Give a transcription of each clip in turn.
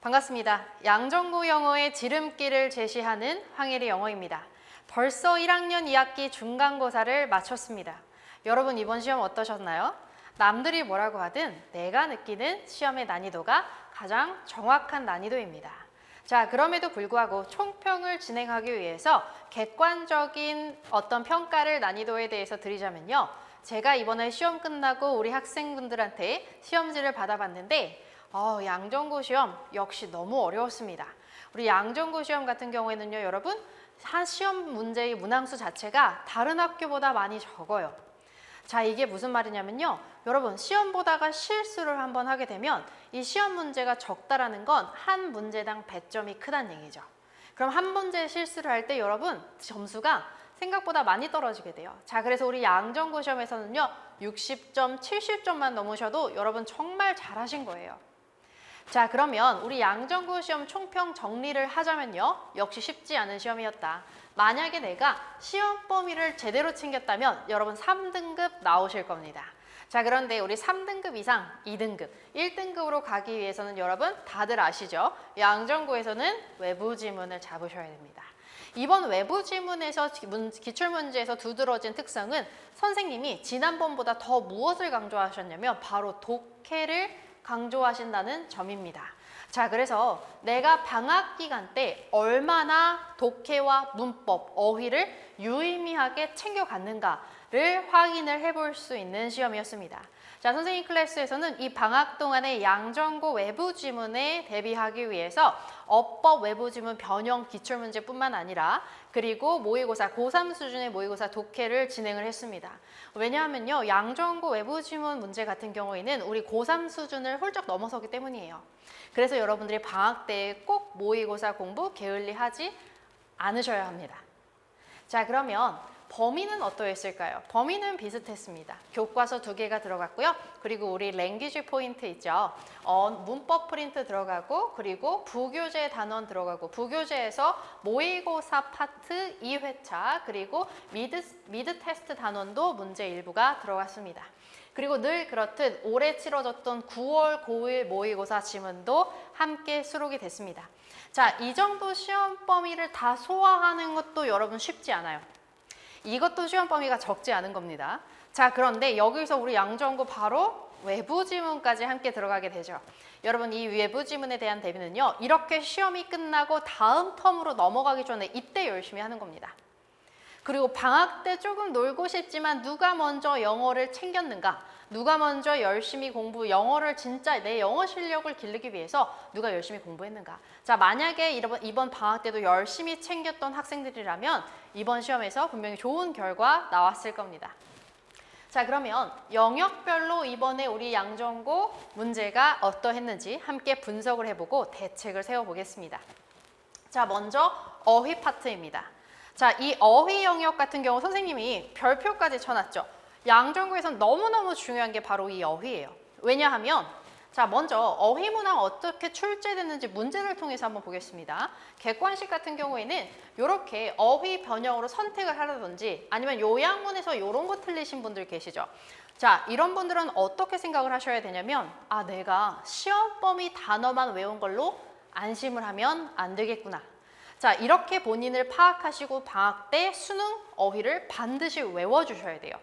반갑습니다. 양정구 영어의 지름길을 제시하는 황혜리 영어입니다. 벌써 1학년 2학기 중간고사를 마쳤습니다. 여러분 이번 시험 어떠셨나요? 남들이 뭐라고 하든 내가 느끼는 시험의 난이도가 가장 정확한 난이도입니다. 자, 그럼에도 불구하고 총평을 진행하기 위해서 객관적인 어떤 평가를 난이도에 대해서 드리자면요. 제가 이번에 시험 끝나고 우리 학생분들한테 시험지를 받아봤는데 양정구 시험 역시 너무 어려웠습니다. 우리 양정구 시험 같은 경우에는요, 여러분 한 시험 문제의 문항수 자체가 다른 학교보다 많이 적어요. 자, 이게 무슨 말이냐면요, 여러분 시험 보다가 실수를 한번 하게 되면 이 시험 문제가 적다라는 건 한 문제당 배점이 크다는 얘기죠. 그럼 한 문제 실수를 할 때 여러분 점수가 생각보다 많이 떨어지게 돼요. 자, 그래서 우리 양정구 시험에서는요 60점, 70점만 넘으셔도 여러분 정말 잘하신 거예요. 자, 그러면 우리 양정구 시험 총평 정리를 하자면요, 역시 쉽지 않은 시험이었다. 만약에 내가 시험 범위를 제대로 챙겼다면 여러분 3등급 나오실 겁니다. 자, 그런데 우리 3등급 이상 2등급, 1등급으로 가기 위해서는 여러분 다들 아시죠? 양정구에서는 외부 지문을 잡으셔야 됩니다. 이번 외부 지문에서 기출문제에서 두드러진 특성은 선생님이 지난번보다 더 무엇을 강조하셨냐면 바로 독해를 강조하신다는 점입니다. 자, 그래서 내가 방학 기간 때 얼마나 독해와 문법, 어휘를 유의미하게 챙겨갔는가를 확인을 해볼 수 있는 시험이었습니다. 자, 선생님 클래스에서는 이 방학 동안의 양정구 외부 지문에 대비하기 위해서 어법 외부 지문 변형 기출문제뿐만 아니라 그리고 모의고사 고3 수준의 모의고사 독해를 진행을 했습니다. 왜냐하면요, 양정구 외부 지문 문제 같은 경우에는 우리 고3 수준을 훌쩍 넘어서기 때문이에요. 그래서 여러분들이 방학 때 꼭 모의고사 공부 게을리 하지 않으셔야 합니다. 자, 그러면 범위는 어떠했을까요? 범위는 비슷했습니다. 교과서 2개가 들어갔고요. 그리고 우리 랭귀지 포인트 있죠. 문법 프린트 들어가고 그리고 부교재 단원 들어가고 부교재에서 모의고사 파트 2회차 그리고 미드 테스트 단원도 문제 일부가 들어갔습니다. 그리고 늘 그렇듯 올해 치러졌던 9월 고1 모의고사 지문도 함께 수록이 됐습니다. 자, 이 정도 시험 범위를 다 소화하는 것도 여러분 쉽지 않아요. 이것도 시험 범위가 적지 않은 겁니다. 자, 그런데 여기서 우리 양정구 바로 외부 지문까지 함께 들어가게 되죠. 여러분 이 외부 지문에 대한 대비는요, 이렇게 시험이 끝나고 다음 텀으로 넘어가기 전에 이때 열심히 하는 겁니다. 그리고 방학 때 조금 놀고 싶지만 누가 먼저 영어를 챙겼는가? 누가 먼저 열심히 영어를 진짜 내 영어 실력을 기르기 위해서 누가 열심히 공부했는가? 자, 만약에 이번 방학 때도 열심히 챙겼던 학생들이라면 이번 시험에서 분명히 좋은 결과 나왔을 겁니다. 자, 그러면 영역별로 이번에 우리 양정구 문제가 어떠했는지 함께 분석을 해보고 대책을 세워보겠습니다. 자, 먼저 어휘 파트입니다. 자, 이 어휘 영역 같은 경우 선생님이 별표까지 쳐놨죠. 양정구에선 너무너무 중요한 게 바로 이 어휘예요. 왜냐하면 자, 먼저 어휘 문항 어떻게 출제됐는지 문제를 통해서 한번 보겠습니다. 객관식 같은 경우에는 이렇게 어휘 변형으로 선택을 하라든지 아니면 요양문에서 이런 거 틀리신 분들 계시죠. 자, 이런 분들은 어떻게 생각을 하셔야 되냐면 내가 시험 범위 단어만 외운 걸로 안심을 하면 안 되겠구나. 자, 이렇게 본인을 파악하시고 방학 때 수능 어휘를 반드시 외워주셔야 돼요.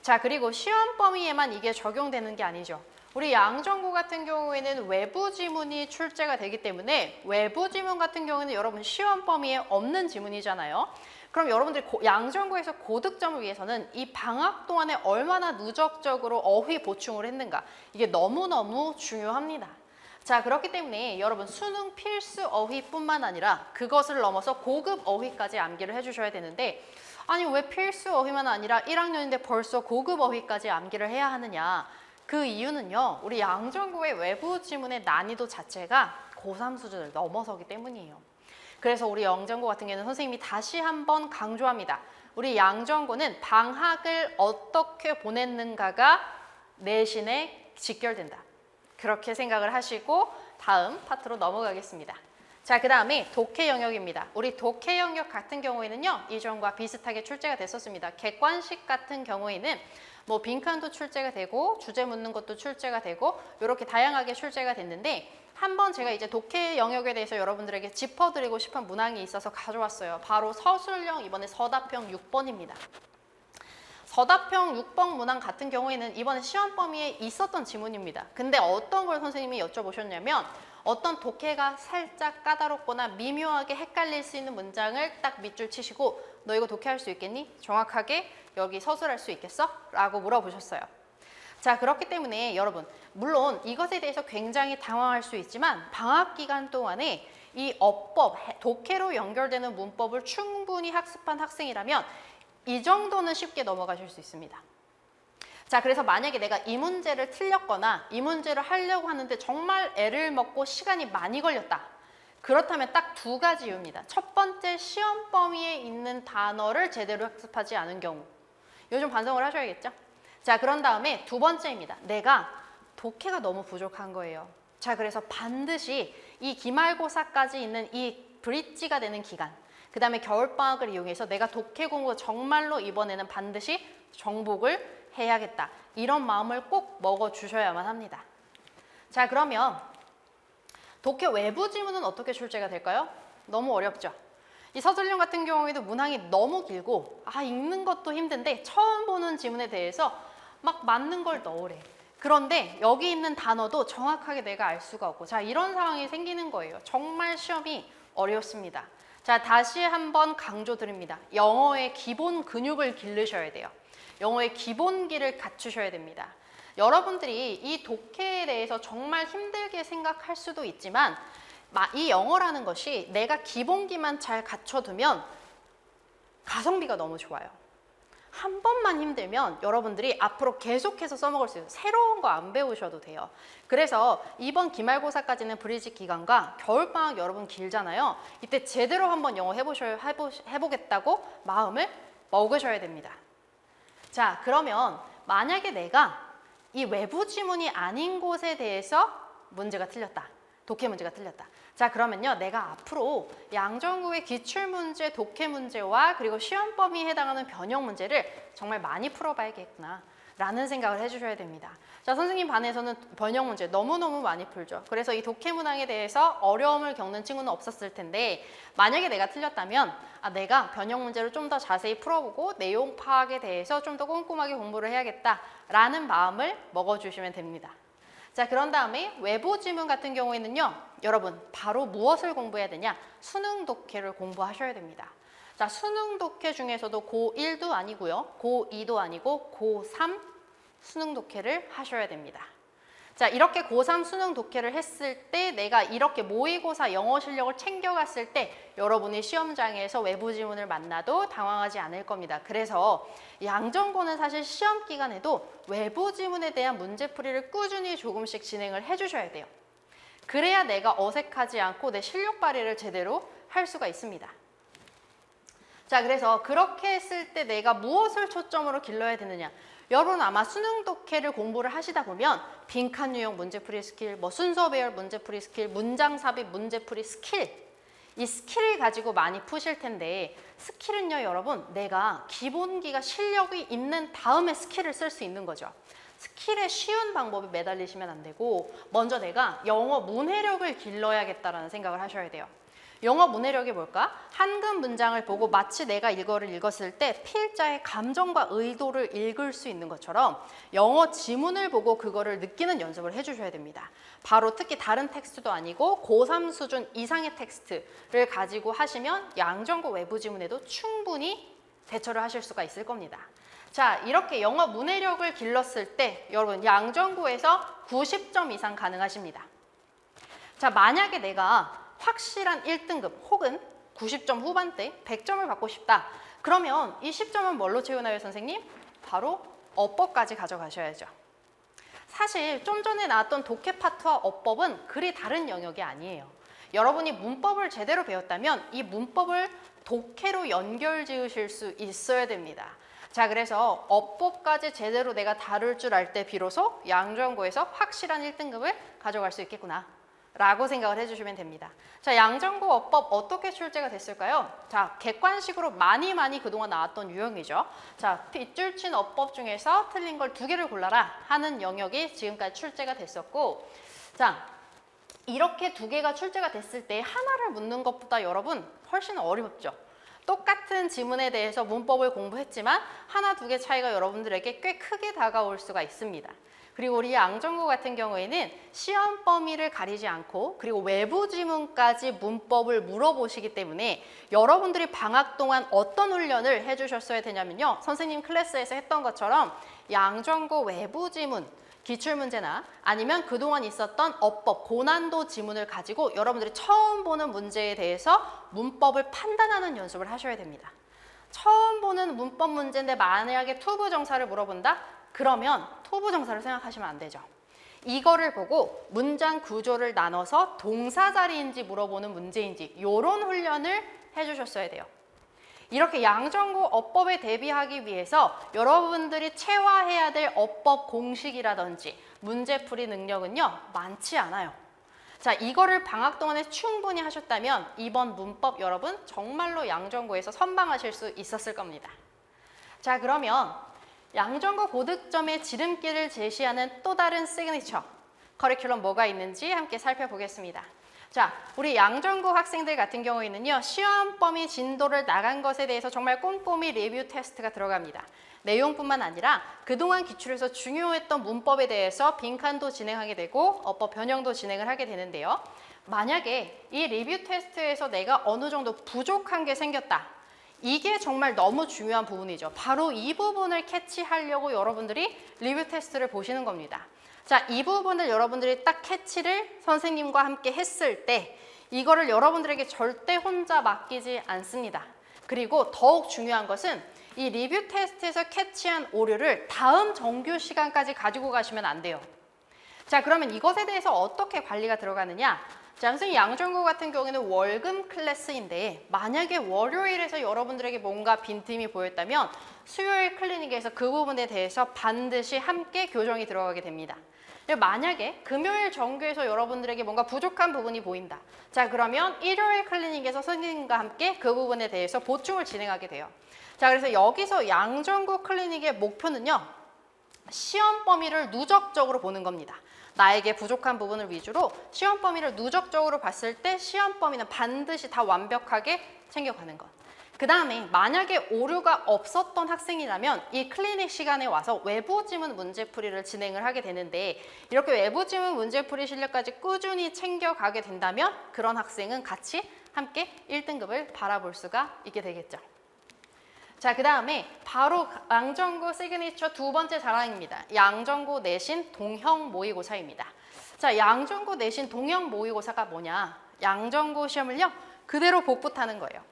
자, 그리고 시험 범위에만 이게 적용되는 게 아니죠. 우리 양정구 같은 경우에는 외부 지문이 출제가 되기 때문에 외부 지문 같은 경우는 여러분 시험 범위에 없는 지문이잖아요. 그럼 여러분들이 양정구에서 고득점을 위해서는 이 방학 동안에 얼마나 누적적으로 어휘 보충을 했는가, 이게 너무너무 중요합니다. 자, 그렇기 때문에 여러분 수능 필수 어휘뿐만 아니라 그것을 넘어서 고급 어휘까지 암기를 해주셔야 되는데, 아니 왜 필수 어휘만 아니라 1학년인데 벌써 고급 어휘까지 암기를 해야 하느냐? 그 이유는요, 우리 양정구의 외부 지문의 난이도 자체가 고3 수준을 넘어서기 때문이에요. 그래서 우리 양정구 같은 경우는 선생님이 다시 한번 강조합니다. 우리 양정구는 방학을 어떻게 보냈는가가 내신에 직결된다. 그렇게 생각을 하시고 다음 파트로 넘어가겠습니다. 자, 그 다음에 독해 영역입니다. 우리 독해 영역 같은 경우에는요, 이전과 비슷하게 출제가 됐었습니다. 객관식 같은 경우에는 뭐 빈칸도 출제가 되고 주제 묻는 것도 출제가 되고 이렇게 다양하게 출제가 됐는데 한번 제가 이제 독해 영역에 대해서 여러분들에게 짚어드리고 싶은 문항이 있어서 가져왔어요. 바로 서술형 이번에 서답형 6번입니다. 서답형 6번 문항 같은 경우에는 이번에 시험 범위에 있었던 지문입니다. 근데 어떤 걸 선생님이 여쭤보셨냐면 어떤 독해가 살짝 까다롭거나 미묘하게 헷갈릴 수 있는 문장을 딱 밑줄 치시고 너 이거 독해할 수 있겠니? 정확하게 여기 서술할 수 있겠어? 라고 물어보셨어요. 자, 그렇기 때문에 여러분 물론 이것에 대해서 굉장히 당황할 수 있지만 방학 기간 동안에 이 어법, 독해로 연결되는 문법을 충분히 학습한 학생이라면 이 정도는 쉽게 넘어가실 수 있습니다. 자, 그래서 만약에 내가 이 문제를 틀렸거나 이 문제를 하려고 하는데 정말 애를 먹고 시간이 많이 걸렸다. 그렇다면 딱 두 가지 이유입니다. 첫 번째, 시험 범위에 있는 단어를 제대로 학습하지 않은 경우. 요즘 반성을 하셔야겠죠? 자, 그런 다음에 두 번째입니다. 내가 독해가 너무 부족한 거예요. 자, 그래서 반드시 이 기말고사까지 있는 이 브릿지가 되는 기간, 그 다음에 겨울방학을 이용해서 내가 독해 공부 정말로 이번에는 반드시 정복을 해야겠다. 이런 마음을 꼭 먹어주셔야만 합니다. 자, 그러면 독해 외부 지문은 어떻게 출제가 될까요? 너무 어렵죠? 이 서술형 같은 경우에도 문항이 너무 길고 읽는 것도 힘든데 처음 보는 지문에 대해서 막 맞는 걸 넣으래. 그런데 여기 있는 단어도 정확하게 내가 알 수가 없고 자, 이런 상황이 생기는 거예요. 정말 시험이 어렵습니다. 자, 다시 한번 강조드립니다. 영어의 기본 근육을 기르셔야 돼요. 영어의 기본기를 갖추셔야 됩니다. 여러분들이 이 독해에 대해서 정말 힘들게 생각할 수도 있지만 이 영어라는 것이 내가 기본기만 잘 갖춰두면 가성비가 너무 좋아요. 한 번만 힘들면 여러분들이 앞으로 계속해서 써먹을 수 있어요. 새로운 거 안 배우셔도 돼요. 그래서 이번 기말고사까지는 브리지 기간과 겨울방학 여러분 길잖아요. 이때 제대로 한번 영어 해보겠다고 마음을 먹으셔야 됩니다. 자, 그러면 만약에 내가 이 외부 지문이 아닌 곳에 대해서 문제가 틀렸다. 독해 문제가 틀렸다. 자, 그러면요. 내가 앞으로 양정국의 기출문제, 독해 문제와 그리고 시험 범위에 해당하는 변형 문제를 정말 많이 풀어봐야겠구나 라는 생각을 해주셔야 됩니다. 자, 선생님 반에서는 변형 문제 너무너무 많이 풀죠. 그래서 이 독해 문항에 대해서 어려움을 겪는 친구는 없었을 텐데 만약에 내가 틀렸다면 내가 변형 문제를 좀 더 자세히 풀어보고 내용 파악에 대해서 좀 더 꼼꼼하게 공부를 해야겠다라는 마음을 먹어주시면 됩니다. 자, 그런 다음에 외부 지문 같은 경우에는요. 여러분 바로 무엇을 공부해야 되냐? 수능 독해를 공부하셔야 됩니다. 자, 수능 독해 중에서도 고1도 아니고요. 고2도 아니고 고3 수능 독해를 하셔야 됩니다. 자, 이렇게 고3 수능 독해를 했을 때 내가 이렇게 모의고사 영어 실력을 챙겨갔을 때 여러분이 시험장에서 외부 지문을 만나도 당황하지 않을 겁니다. 그래서 양정고는 사실 시험 기간에도 외부 지문에 대한 문제풀이를 꾸준히 조금씩 진행을 해주셔야 돼요. 그래야 내가 어색하지 않고 내 실력 발휘를 제대로 할 수가 있습니다. 자, 그래서 그렇게 했을 때 내가 무엇을 초점으로 길러야 되느냐? 여러분 아마 수능 독해를 공부를 하시다 보면 빈칸 유형 문제풀이 스킬, 순서 배열 문제풀이 스킬, 문장 삽입 문제풀이 스킬, 이 스킬을 가지고 많이 푸실 텐데 스킬은요 여러분 내가 기본기가 실력이 있는 다음에 스킬을 쓸 수 있는 거죠. 스킬에 쉬운 방법에 매달리시면 안 되고 먼저 내가 영어 문해력을 길러야겠다라는 생각을 하셔야 돼요. 영어 문해력이 뭘까? 한글 문장을 보고 마치 내가 이거를 읽었을 때 필자의 감정과 의도를 읽을 수 있는 것처럼 영어 지문을 보고 그거를 느끼는 연습을 해주셔야 됩니다. 바로 특히 다른 텍스트도 아니고 고3 수준 이상의 텍스트를 가지고 하시면 양정고 외부 지문에도 충분히 대처를 하실 수가 있을 겁니다. 자, 이렇게 영어 문해력을 길렀을 때 여러분 양정고에서 90점 이상 가능하십니다. 자, 만약에 내가 확실한 1등급 혹은 90점 후반대 100점을 받고 싶다. 그러면 이 10점은 뭘로 채우나요, 선생님? 바로 어법까지 가져가셔야죠. 사실 좀 전에 나왔던 독해 파트와 어법은 그리 다른 영역이 아니에요. 여러분이 문법을 제대로 배웠다면 이 문법을 독해로 연결 지으실 수 있어야 됩니다. 자, 그래서 어법까지 제대로 내가 다룰 줄 알 때 비로소 양정고에서 확실한 1등급을 가져갈 수 있겠구나 라고 생각을 해주시면 됩니다. 자, 양정구 어법 어떻게 출제가 됐을까요? 자, 객관식으로 많이 그동안 나왔던 유형이죠. 자, 빗줄 친 어법 중에서 틀린 걸 2개를 골라라 하는 영역이 지금까지 출제가 됐었고, 자, 이렇게 2개가 출제가 됐을 때 하나를 묻는 것보다 여러분 훨씬 어렵죠. 똑같은 지문에 대해서 문법을 공부했지만 하나 2개 차이가 여러분들에게 꽤 크게 다가올 수가 있습니다. 그리고 우리 양정구 같은 경우에는 시험 범위를 가리지 않고 그리고 외부 지문까지 문법을 물어보시기 때문에 여러분들이 방학 동안 어떤 훈련을 해주셨어야 되냐면요. 선생님 클래스에서 했던 것처럼 양정구 외부 지문, 기출문제나 아니면 그동안 있었던 어법, 고난도 지문을 가지고 여러분들이 처음 보는 문제에 대해서 문법을 판단하는 연습을 하셔야 됩니다. 처음 보는 문법 문제인데 만약에 투부정사를 물어본다? 그러면 투부정사를 생각하시면 안 되죠. 이거를 보고 문장 구조를 나눠서 동사 자리인지 물어보는 문제인지 이런 훈련을 해주셨어야 돼요. 이렇게 양정구 어법에 대비하기 위해서 여러분들이 체화해야 될 어법 공식이라든지 문제풀이 능력은요, 많지 않아요. 자, 이거를 방학 동안에 충분히 하셨다면 이번 문법 여러분 정말로 양정구에서 선방하실 수 있었을 겁니다. 자, 그러면 양정구 고득점의 지름길을 제시하는 또 다른 시그니처 커리큘럼 뭐가 있는지 함께 살펴보겠습니다. 자, 우리 양정구 학생들 같은 경우에는요, 시험 범위 진도를 나간 것에 대해서 정말 꼼꼼히 리뷰 테스트가 들어갑니다. 내용뿐만 아니라 그동안 기출에서 중요했던 문법에 대해서 빈칸도 진행하게 되고 어법 변형도 진행을 하게 되는데요. 만약에 이 리뷰 테스트에서 내가 어느 정도 부족한 게 생겼다. 이게 정말 너무 중요한 부분이죠. 바로 이 부분을 캐치하려고 여러분들이 리뷰 테스트를 보시는 겁니다. 자, 이 부분을 여러분들이 딱 캐치를 선생님과 함께 했을 때 이거를 여러분들에게 절대 혼자 맡기지 않습니다. 그리고 더욱 중요한 것은 이 리뷰 테스트에서 캐치한 오류를 다음 정규 시간까지 가지고 가시면 안 돼요. 자, 그러면 이것에 대해서 어떻게 관리가 들어가느냐? 자, 선생님 양정구 같은 경우에는 월금 클래스인데 만약에 월요일에서 여러분들에게 뭔가 빈틈이 보였다면 수요일 클리닉에서 그 부분에 대해서 반드시 함께 교정이 들어가게 됩니다. 만약에 금요일 정규에서 여러분들에게 뭔가 부족한 부분이 보인다. 자, 그러면 일요일 클리닉에서 선생님과 함께 그 부분에 대해서 보충을 진행하게 돼요. 자, 그래서 여기서 양정구 클리닉의 목표는요, 시험 범위를 누적적으로 보는 겁니다. 나에게 부족한 부분을 위주로 시험 범위를 누적적으로 봤을 때 시험 범위는 반드시 다 완벽하게 챙겨가는 것. 그 다음에 만약에 오류가 없었던 학생이라면 이 클리닉 시간에 와서 외부 지문 문제풀이를 진행을 하게 되는데 이렇게 외부 지문 문제풀이 실력까지 꾸준히 챙겨가게 된다면 그런 학생은 같이 함께 1등급을 바라볼 수가 있게 되겠죠. 자, 그 다음에 바로 양정구 시그니처 2번째 자랑입니다. 양정구 내신 동형 모의고사입니다. 자, 양정구 내신 동형 모의고사가 뭐냐? 양정구 시험을요, 그대로 복붙하는 거예요.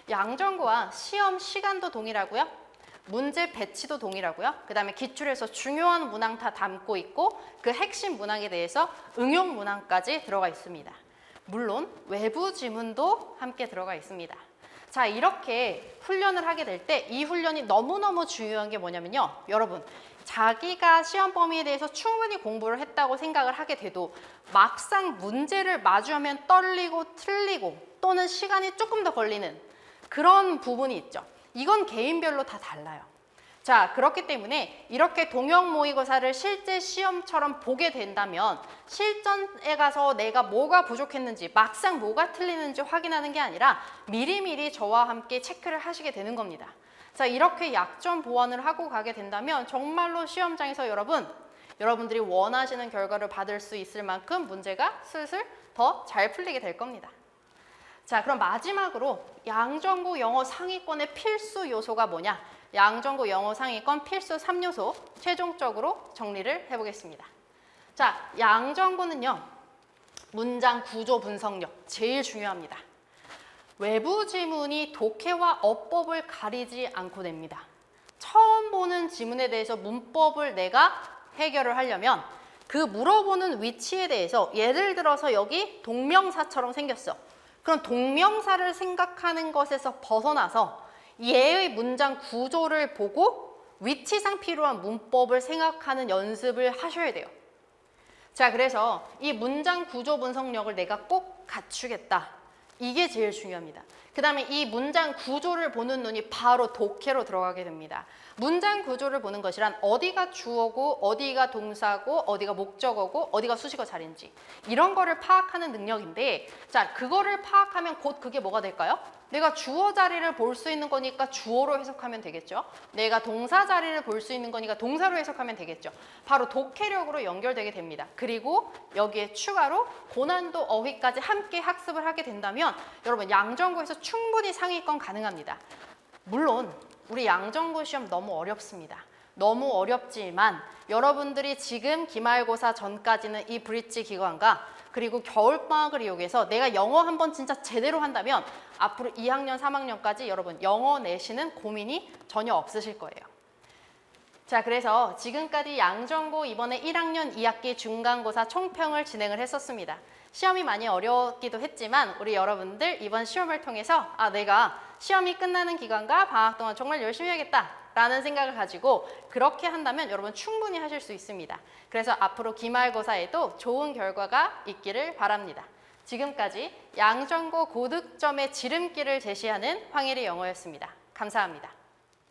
양정구와 시험 시간도 동일하고요. 문제 배치도 동일하고요. 그 다음에 기출에서 중요한 문항 다 담고 있고 그 핵심 문항에 대해서 응용 문항까지 들어가 있습니다. 물론 외부 지문도 함께 들어가 있습니다. 자, 이렇게 훈련을 하게 될 때 이 훈련이 너무너무 중요한 게 뭐냐면요. 여러분, 자기가 시험 범위에 대해서 충분히 공부를 했다고 생각을 하게 돼도 막상 문제를 마주하면 떨리고 틀리고 또는 시간이 조금 더 걸리는 그런 부분이 있죠. 이건 개인별로 다 달라요. 자, 그렇기 때문에 이렇게 동형 모의고사를 실제 시험처럼 보게 된다면 실전에 가서 내가 뭐가 부족했는지 막상 뭐가 틀리는지 확인하는 게 아니라 미리미리 저와 함께 체크를 하시게 되는 겁니다. 자, 이렇게 약점 보완을 하고 가게 된다면 정말로 시험장에서 여러분들이 원하시는 결과를 받을 수 있을 만큼 문제가 슬슬 더 잘 풀리게 될 겁니다. 자, 그럼 마지막으로 양정구 영어 상위권의 필수 요소가 뭐냐? 양정구 영어 상위권 필수 3요소 최종적으로 정리를 해보겠습니다. 자, 양정구는요, 문장 구조 분석력 제일 중요합니다. 외부 지문이 독해와 어법을 가리지 않고 냅니다. 처음 보는 지문에 대해서 문법을 내가 해결을 하려면 그 물어보는 위치에 대해서 예를 들어서 여기 동명사처럼 생겼어. 그럼 동명사를 생각하는 것에서 벗어나서 얘의 문장 구조를 보고 위치상 필요한 문법을 생각하는 연습을 하셔야 돼요. 자, 그래서 이 문장 구조 분석력을 내가 꼭 갖추겠다. 이게 제일 중요합니다. 그 다음에 이 문장 구조를 보는 눈이 바로 독해로 들어가게 됩니다. 문장 구조를 보는 것이란 어디가 주어고 어디가 동사고 어디가 목적어고 어디가 수식어 자리인지 이런 거를 파악하는 능력인데, 자, 그거를 파악하면 곧 그게 뭐가 될까요? 내가 주어 자리를 볼 수 있는 거니까 주어로 해석하면 되겠죠. 내가 동사 자리를 볼 수 있는 거니까 동사로 해석하면 되겠죠. 바로 독해력으로 연결되게 됩니다. 그리고 여기에 추가로 고난도 어휘까지 함께 학습을 하게 된다면 여러분 양정구에서 충분히 상위권 가능합니다. 물론 우리 양정구 시험 너무 어렵습니다. 너무 어렵지만 여러분들이 지금 기말고사 전까지는 이 브릿지 기간과 그리고 겨울방학을 이용해서 내가 영어 한번 진짜 제대로 한다면 앞으로 2학년, 3학년까지 여러분 영어 내시는 고민이 전혀 없으실 거예요. 자, 그래서 지금까지 양정고 이번에 1학년 2학기 중간고사 총평을 진행을 했었습니다. 시험이 많이 어려웠기도 했지만 우리 여러분들 이번 시험을 통해서 내가 시험이 끝나는 기간과 방학 동안 정말 열심히 해야겠다 라는 생각을 가지고 그렇게 한다면 여러분 충분히 하실 수 있습니다. 그래서 앞으로 기말고사에도 좋은 결과가 있기를 바랍니다. 지금까지 양정고 고득점의 지름길을 제시하는 황혜리 영어였습니다. 감사합니다.